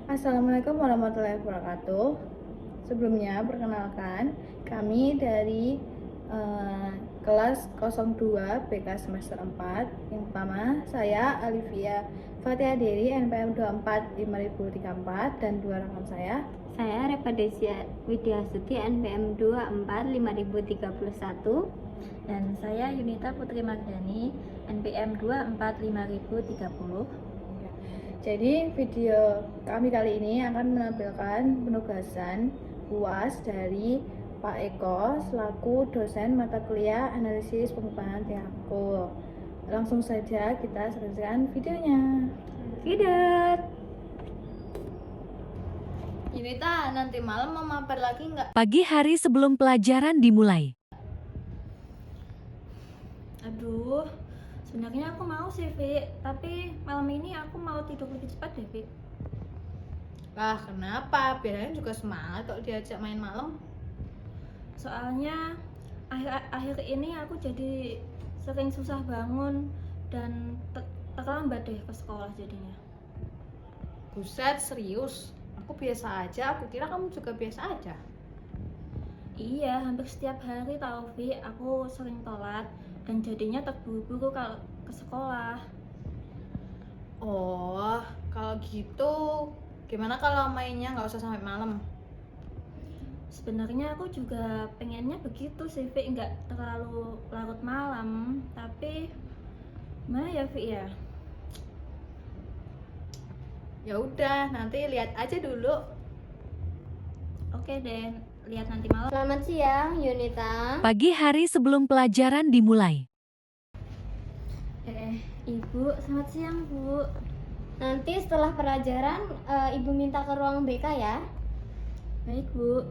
Assalamualaikum warahmatullahi wabarakatuh. Sebelumnya perkenalkan, kami dari kelas 02 BK semester 4. Yang pertama, saya Alivia Fatia Deri NPM 24 5034 dan dua rekan saya. Saya Repadesia Widyasuti NPM 24 5031 dan saya Yunita Putri Magdani NPM 24 5030. Jadi video kami kali ini akan menampilkan penugasan UAS dari Pak Eko selaku dosen mata kuliah analisis pengembangan tingkah. Langsung saja kita saksikan videonya. Tidak. Yunita, nanti malam mau mampir lagi nggak? Pagi hari sebelum pelajaran dimulai. Aduh, sebenarnya aku mau sih, Vi. Tapi malam ini aku mau tidur lebih cepat deh, Vi. Lah, kenapa? Biasanya juga semangat kalau diajak main malam. Soalnya akhir ini aku jadi sering susah bangun dan terlambat deh ke sekolah jadinya. Buset, serius? Aku biasa aja, aku kira kamu juga biasa aja. Iya, hampir setiap hari tau, Vi, aku sering telat dan jadinya terburu-buru kalau ke sekolah. Oh, kalau gitu gimana kalau mainnya nggak usah sampai malam? Sebenarnya aku juga pengennya begitu sih, Vi, nggak terlalu larut malam. Tapi gimana ya, Vi ya? Ya udah, nanti lihat aja dulu. Oke deh, lihat nanti malam. Selamat siang, Yunita. Pagi hari sebelum pelajaran dimulai. Ibu, selamat siang, Bu. Nanti setelah pelajaran, Ibu minta ke ruang BK ya. Baik, Bu.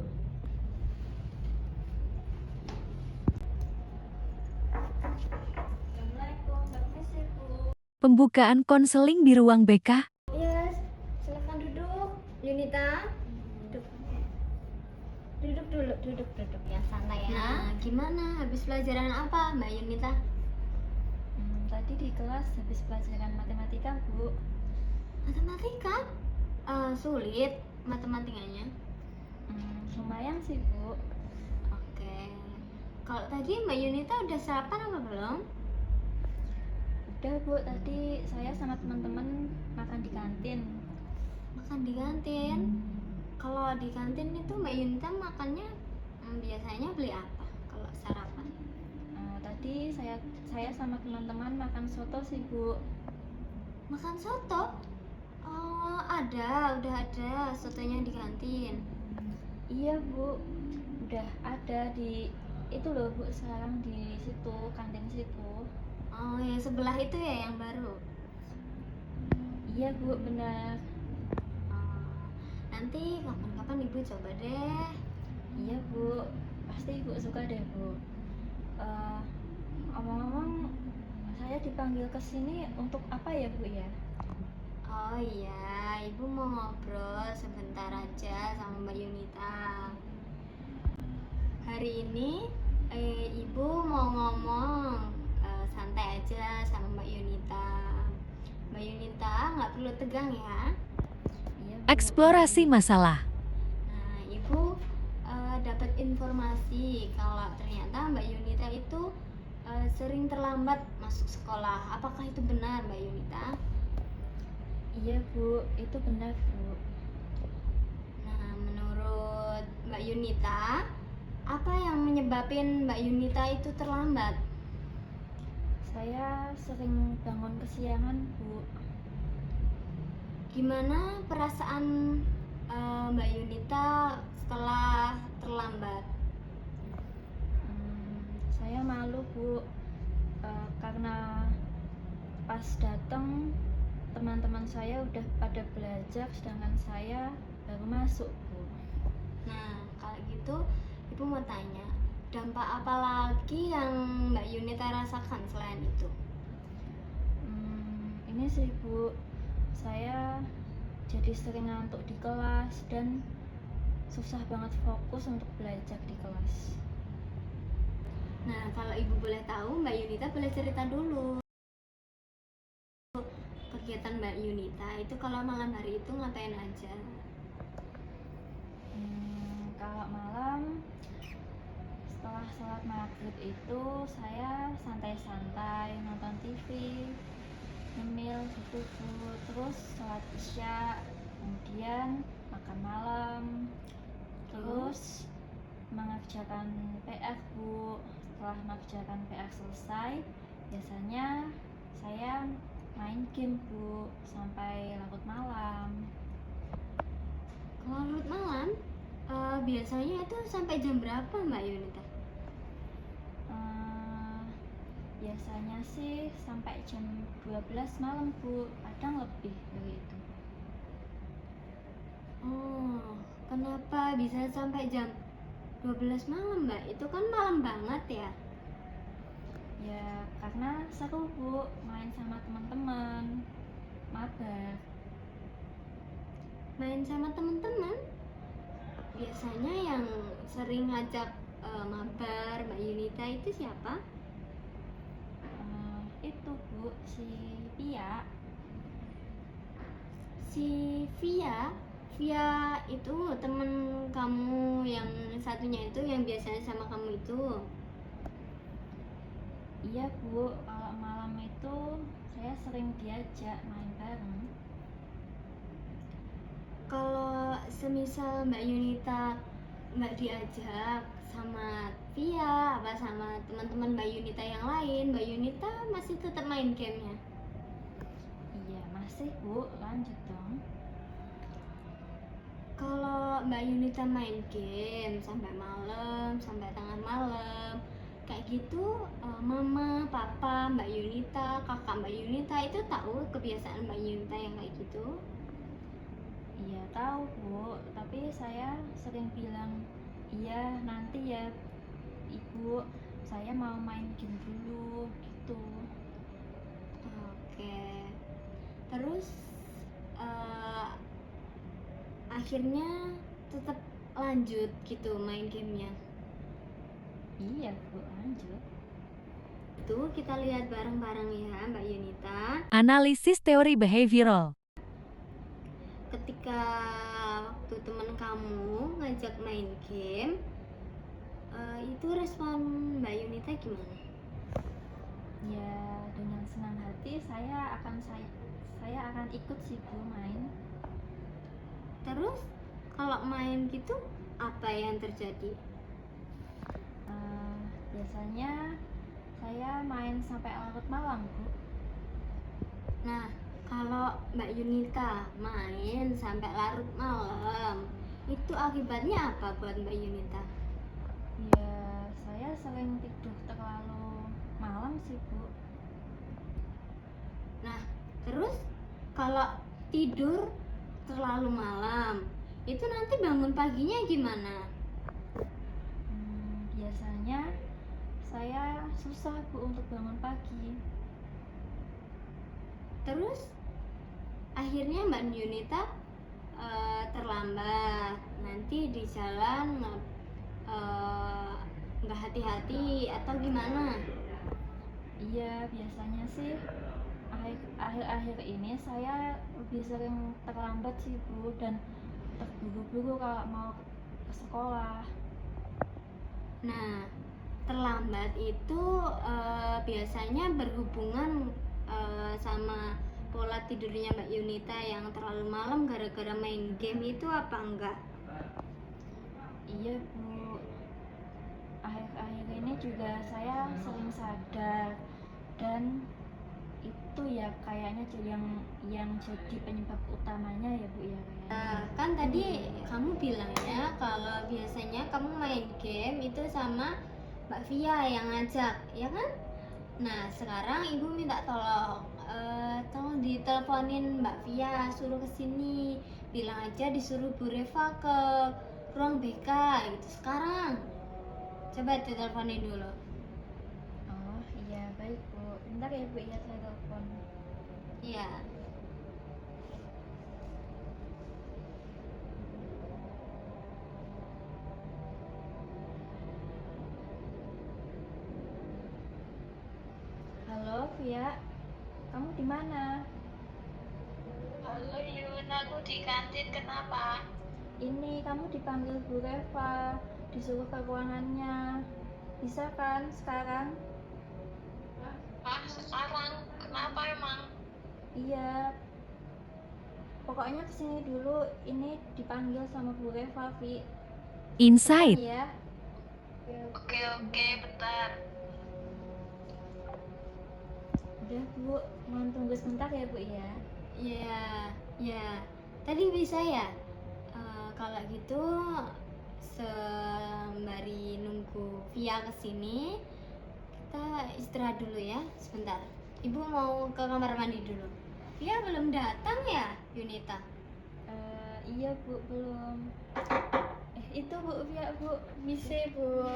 Assalamualaikum, permisi, Bu. Pembukaan konseling di ruang BK. Yes, silakan duduk, Yunita. Duduk yang santai ya. Nah, gimana? Habis pelajaran apa, Mbak Yunita? Tadi di kelas habis pelajaran matematika, Bu. Matematika? Sulit matematikanya. Lumayan sih, Bu. Oke. Kalau tadi Mbak Yunita udah sarapan apa belum? Udah, Bu. Tadi saya sama teman-teman makan di kantin. Makan di kantin. Kalau di kantin itu Mbak Yunita makannya biasanya beli apa kalau sarapan? Tadi saya sama teman-teman makan soto sih, Bu. Makan soto? Oh, udah ada sotonya di kantin. Iya, Bu. Udah ada di itu loh, Bu, sekarang di situ, kantin situ. Oh, yang sebelah itu ya yang baru. Iya, Bu, benar. Nanti kapan-kapan Ibu coba deh. Iya, Bu. Pasti Ibu suka deh, Bu. Omong-omong, saya dipanggil ke sini untuk apa ya, Bu ya? Oh iya, Ibu mau ngobrol sebentar aja sama Mbak Yunita. Hari ini Ibu mau ngomong santai aja sama Mbak Yunita. Mbak Yunita nggak perlu tegang ya. Iya, Bu. Eksplorasi masalah. Nah, Ibu dapat informasi kalau ternyata Mbak Yunita itu sering terlambat masuk sekolah. Apakah itu benar, Mbak Yunita? Iya, Bu, itu benar, Bu. Nah, menurut Mbak Yunita, apa yang menyebabkan Mbak Yunita itu terlambat? Saya sering bangun kesiangan, Bu. Gimana perasaan Mbak Yunita setelah terlambat? Saya malu, Bu, karena pas datang teman-teman saya udah pada belajar sedangkan saya baru masuk, Bu. Nah, kalau gitu Ibu mau tanya, dampak apa lagi yang Mbak Yunita rasakan selain itu? Ini sih, Bu, saya jadi sering ngantuk di kelas dan susah banget fokus untuk belajar di kelas. Nah, kalau Ibu boleh tahu, Mbak Yunita boleh cerita dulu kegiatan Mbak Yunita itu kalau malam hari itu ngapain aja? Kalau malam setelah sholat maghrib itu saya santai-santai nonton TV, nyemil gitu Bu. Terus sholat isya, kemudian makan malam, terus mengerjakan PR Bu. Setelah mengerjakan PR selesai, biasanya saya main game Bu sampai larut malam. Kalau larut malam, biasanya itu sampai jam berapa Mbak Yunita? Biasanya sih sampai jam 12 malam Bu, kadang lebih dari itu. Oh, kenapa bisa sampai jam 12 malam Mbak? Itu kan malam banget ya. Ya karena seru Bu, main sama teman-teman, mabar. Main sama teman-teman? Biasanya yang sering ngajak mabar Mbak Yunita itu siapa? Itu Bu, si Pia. Si Via. Via itu temen kamu yang satunya itu yang biasanya sama kamu itu. Iya Bu, kalau malam itu saya sering diajak main bareng. Kalau semisal Mbak Yunita nggak diajak sama Via apa sama teman-teman Mbak Yunita yang lain, Mbak Yunita masih tetap main gamenya? Iya masih Bu, lanjut dong. Kalau Mbak Yunita main game sampai malam, sampai tengah malam kayak gitu, mama, papa, Mbak Yunita, kakak Mbak Yunita itu tahu kebiasaan Mbak Yunita yang kayak gitu? Iya tahu Bu, tapi saya sering bilang, iya nanti ya Ibu, saya mau main game dulu gitu. Oke. Terus akhirnya tetap lanjut gitu main gamenya. Iya Bu, lanjut. Itu kita lihat bareng-bareng ya Mbak Yunita. Analisis teori behavioral. Ketika waktu teman kamu ngajak main game, itu respon Mbak Yunita gimana? Ya dengan senang hati saya akan ikut sih Bu main. Terus kalau main gitu apa yang terjadi? Biasanya saya main sampai larut malam Bu. Nah, kalau Mbak Yunita main sampai larut malam, itu akibatnya apa buat Mbak Yunita? Ya saya sering tidur terlalu malam sih Bu. Nah, terus kalau tidur terlalu malam, itu nanti bangun paginya gimana? Biasanya saya susah Bu untuk bangun pagi. Terus akhirnya Mbak Yunita terlambat, nanti di jalan nggak hati-hati atau gimana? Iya biasanya sih akhir-akhir ini saya lebih sering terlambat sih Bu, dan terburu-buru kalau mau ke sekolah. Nah, terlambat itu biasanya berhubungan sama pola tidurnya Mbak Yunita yang terlalu malam gara-gara main game itu apa enggak? Iya Bu, akhir-akhir ini juga saya sering sadar, dan itu ya kayaknya yang jadi penyebab utamanya ya Bu ya kayaknya. Nah, kan tadi kamu bilangnya kalau biasanya kamu main game itu sama Mbak Via yang ngajak, ya kan? Nah, sekarang Ibu minta tolong diteleponin Mbak Via, suruh kesini, bilang aja disuruh Bu Reva ke ruang BK gitu sekarang. Coba diteleponin dulu. Oh iya baik Bu, bentar ya Bu ya saya telepon. Iya. Halo Via, kamu di mana? aku di kantin, kenapa? Ini kamu dipanggil Bu Reva, disuruh ke ruangannya. Bisa kan sekarang? Ah, sekarang? Kenapa emang? Iya, pokoknya kesini dulu. Ini dipanggil sama Bu Reva, Vi. Insight. Cepetan ya. Oke, bentar. Udah Bu, mohon tunggu sebentar ya Bu ya. Ya, ya. Tadi bisa ya? Kalau gitu sembari nunggu Via kesini, kita istirahat dulu ya sebentar. Ibu mau ke kamar mandi dulu. Via belum datang ya, Yunita? Iya Bu, belum. Itu Bu, Via Bu. Bisa, Bu.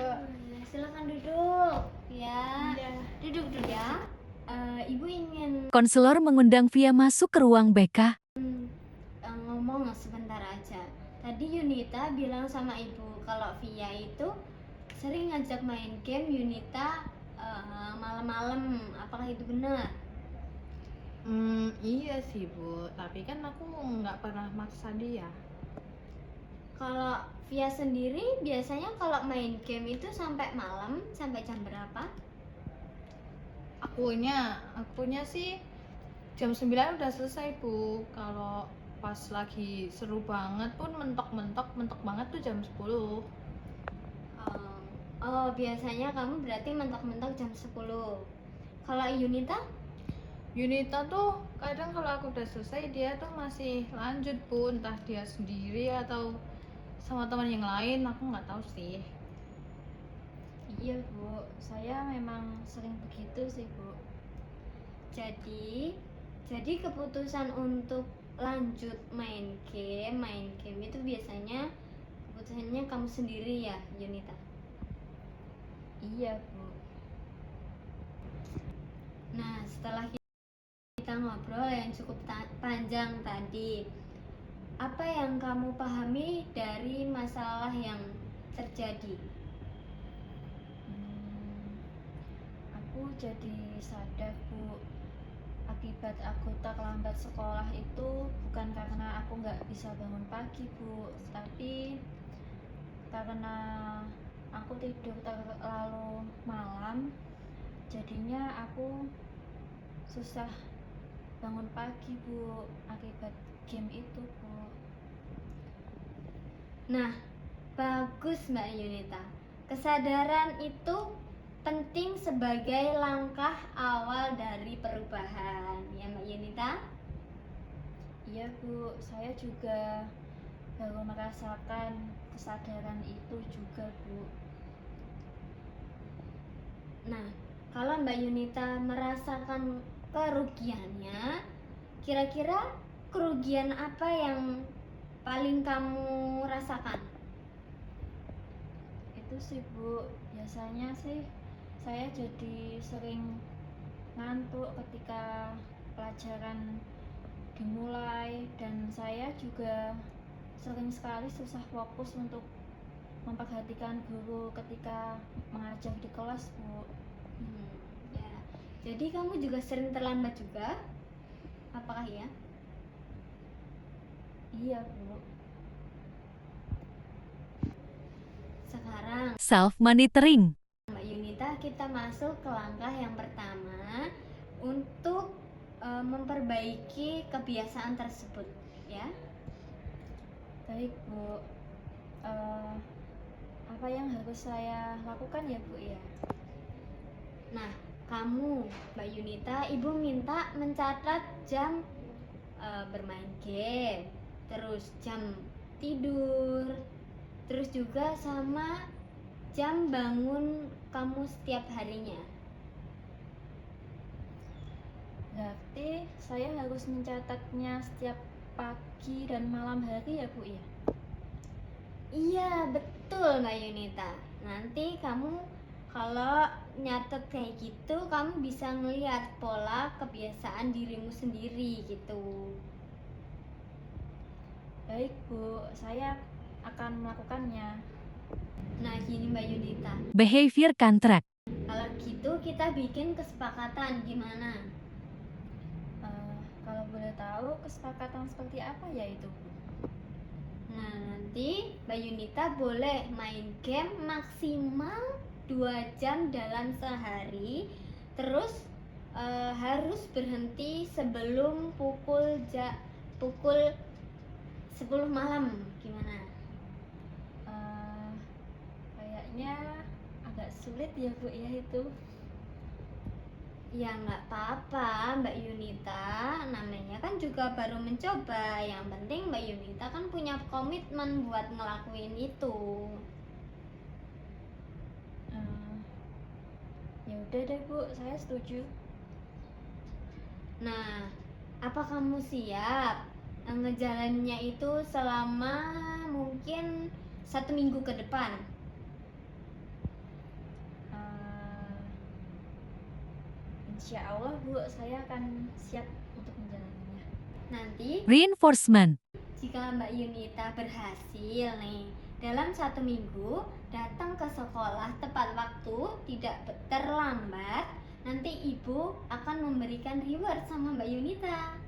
Silakan duduk. Ya, Iya. duduk dulu ya. Ibu ingin Konselor mengundang Via masuk ke ruang BK. ngomong sebentar aja. Tadi Yunita bilang sama ibu kalau Via itu sering ngajak main game Yunita malam-malam. Apakah itu benar? Iya sih, Bu. Tapi kan aku nggak pernah maksa dia. Kalau Via sendiri biasanya kalau main game itu sampai malam, sampai jam berapa? Akunya sih jam 9 udah selesai, Bu. Kalau pas lagi seru banget pun mentok banget tuh jam 10. Oh, biasanya kamu berarti mentok-mentok jam 10. Kalau Yunita? Yunita tuh kadang kalau aku udah selesai dia tuh masih lanjut, Bu. Entah dia sendiri atau sama teman yang lain, aku nggak tahu sih. Iya Bu, saya memang sering begitu sih Bu. Jadi keputusan untuk lanjut main game itu biasanya keputusannya kamu sendiri ya, Yunita? Iya Bu. Nah, setelah kita ngobrol yang cukup panjang tadi, apa yang kamu pahami dari masalah yang terjadi? Aku jadi sadar Bu, akibat aku terlambat sekolah itu bukan karena aku nggak bisa bangun pagi Bu, tapi karena aku tidur terlalu malam, jadinya aku susah bangun pagi Bu, akibat game itu Bu. Nah, bagus Mbak Yunita. Kesadaran itu penting sebagai langkah awal dari perubahan, ya Mbak Yunita? Iya Bu, saya juga baru merasakan kesadaran itu juga Bu. Nah, kalau Mbak Yunita merasakan kerugiannya, kira-kira kerugian apa yang paling kamu rasakan? Itu sih Bu, biasanya sih saya jadi sering ngantuk ketika pelajaran dimulai, dan saya juga sering sekali susah fokus untuk memperhatikan guru ketika mengajar di kelas Bu. Ya. Jadi kamu juga sering terlambat juga? Apakah ya? Iya Bu. Sekarang Self-monitoring. Mbak Yunita, kita masuk ke langkah yang pertama untuk memperbaiki kebiasaan tersebut, ya. Baik Bu. Apa yang harus saya lakukan ya Bu ya? Nah, kamu Mbak Yunita, Ibu minta mencatat jam bermain game, terus jam tidur, terus juga sama jam bangun kamu setiap harinya. Berarti saya harus mencatatnya setiap pagi dan malam hari ya Bu ya? Iya, betul Mbak Yunita. Nanti kamu kalau nyatet kayak gitu, kamu bisa ngelihat pola kebiasaan dirimu sendiri gitu. Baik Bu, saya akan melakukannya. Nah, gini Mbak Yunita. Behavior contract. Kalau gitu kita bikin kesepakatan gimana? Kalau boleh tahu kesepakatan seperti apa ya itu, Bu? Nah, nanti Mbak Yunita boleh main game maksimal 2 jam dalam sehari. Terus harus berhenti sebelum pukul 10 malam. Gimana? Kayaknya agak sulit ya, Bu, ya itu. Ya nggak apa-apa Mbak Yunita, namanya kan juga baru mencoba. Yang penting Mbak Yunita kan punya komitmen buat ngelakuin itu. Ya udah deh, Bu, saya setuju. Nah, apa kamu siap ngejalaninnya itu selama mungkin 1 minggu ke depan? Insya Allah, Bu, saya akan siap untuk menjalaninya. Nanti Reinforcement. jika Mbak Yunita berhasil nih dalam 1 minggu datang ke sekolah tepat waktu, tidak terlambat, nanti ibu akan memberikan reward sama Mbak Yunita.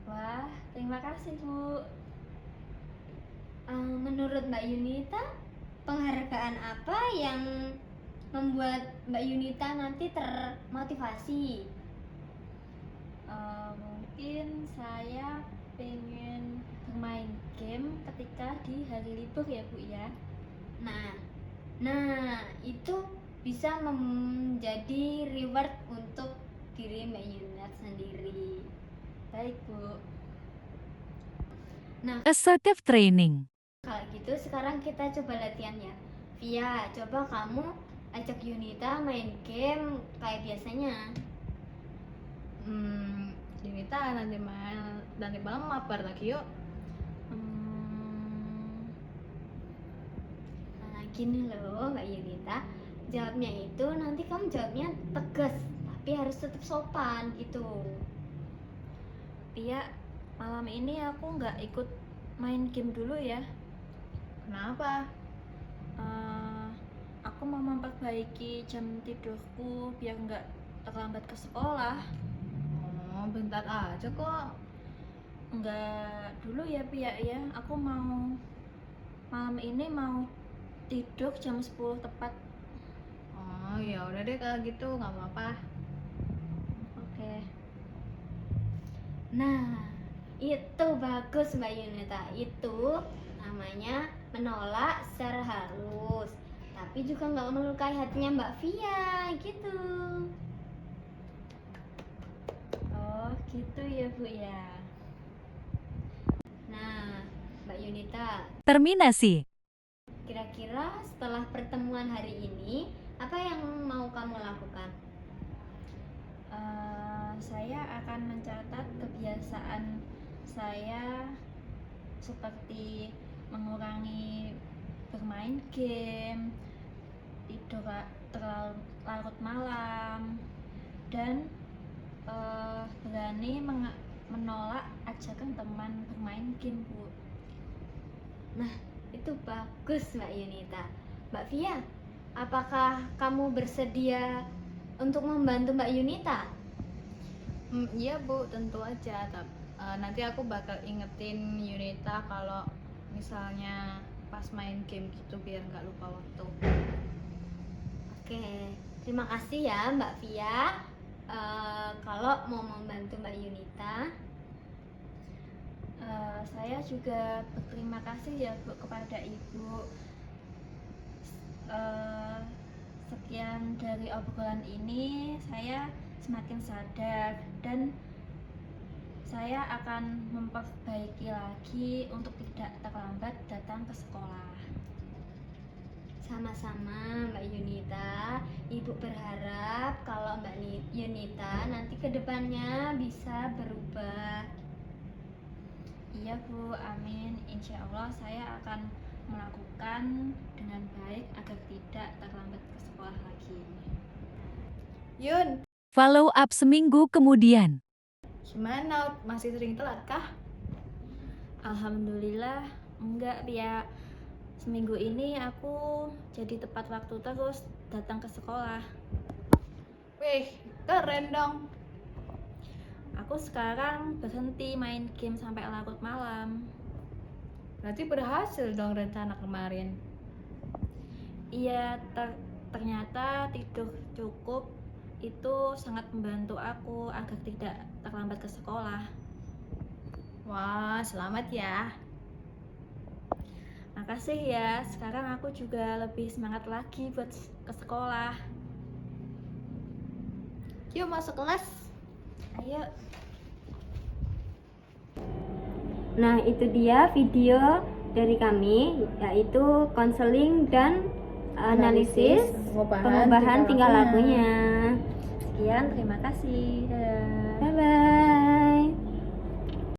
Wah, terima kasih, Bu. Menurut Mbak Yunita, penghargaan apa yang membuat Mbak Yunita nanti termotivasi? Mungkin saya pengen bermain game ketika di hari libur ya, Bu, ya. Nah, itu bisa menjadi reward untuk diri Mbak Yunita sendiri. Baik, Bu. Nah, Assertive training. kalau gitu sekarang kita coba latihan ya. Via, coba kamu ajak Yunita main game kayak biasanya. Yunita nanti malam mabar lagi yuk. Nah, gini loh Mbak Yunita, jawabnya itu nanti kamu jawabnya tegas, tapi harus tetap sopan gitu. Pia, malam ini aku nggak ikut main game dulu ya. Kenapa? Aku mau memperbaiki jam tidurku biar nggak terlambat ke sekolah. Oh, bentar aja kok. Nggak dulu ya, Pia ya. Aku mau malam ini mau tidur jam 10 tepat. Oh, ya udah deh kalau gitu, nggak apa-apa. Oke. Nah, itu bagus Mbak Yunita. Itu namanya menolak secara halus, tapi juga nggak melukai hatinya Mbak Via gitu. Oh, gitu ya, Bu ya. Nah, Mbak Yunita, Terminasi. kira-kira setelah pertemuan hari ini, apa yang mau kamu lakukan? Saya akan mencatat kebiasaan saya seperti mengurangi bermain game, tidur terlalu larut malam, dan berani menolak ajakan teman bermain game, Bu. Nah, itu bagus Mbak Yunita. Mbak Via, apakah kamu bersedia untuk membantu Mbak Yunita? Iya Bu, tentu aja. Nanti aku bakal ingetin Yunita kalau misalnya pas main game gitu biar nggak lupa waktu. Oke, terima kasih ya Mbak Via. Kalau mau membantu Mbak Yunita, Saya juga berterima kasih ya, Bu, kepada Ibu. Sekian dari obrolan ini, saya semakin sadar dan saya akan memperbaiki lagi untuk tidak terlambat datang ke sekolah. sama-sama Mbak Yunita. Ibu berharap kalau Mbak Yunita nanti kedepannya bisa berubah. Iya, Bu, amin. Insya Allah saya akan melakukan dengan baik agar tidak terlambat ke sekolah lagi. Yun, Follow up seminggu kemudian. gimana? Masih sering telat kah? Alhamdulillah enggak, Pia. Seminggu ini aku jadi tepat waktu terus datang ke sekolah. Wih, keren dong. Aku sekarang berhenti main game sampai larut malam. Berarti berhasil dong rencana kemarin. Iya, ternyata tidur cukup itu sangat membantu aku agar tidak terlambat ke sekolah. Wah, selamat ya. Makasih ya, sekarang aku juga lebih semangat lagi buat ke sekolah. Yuk masuk kelas. Ayo. Nah, itu dia video dari kami, yaitu konseling dan analisis pengubahan tingkah lakunya. Sekian, terima kasih. Dadah. Bye bye.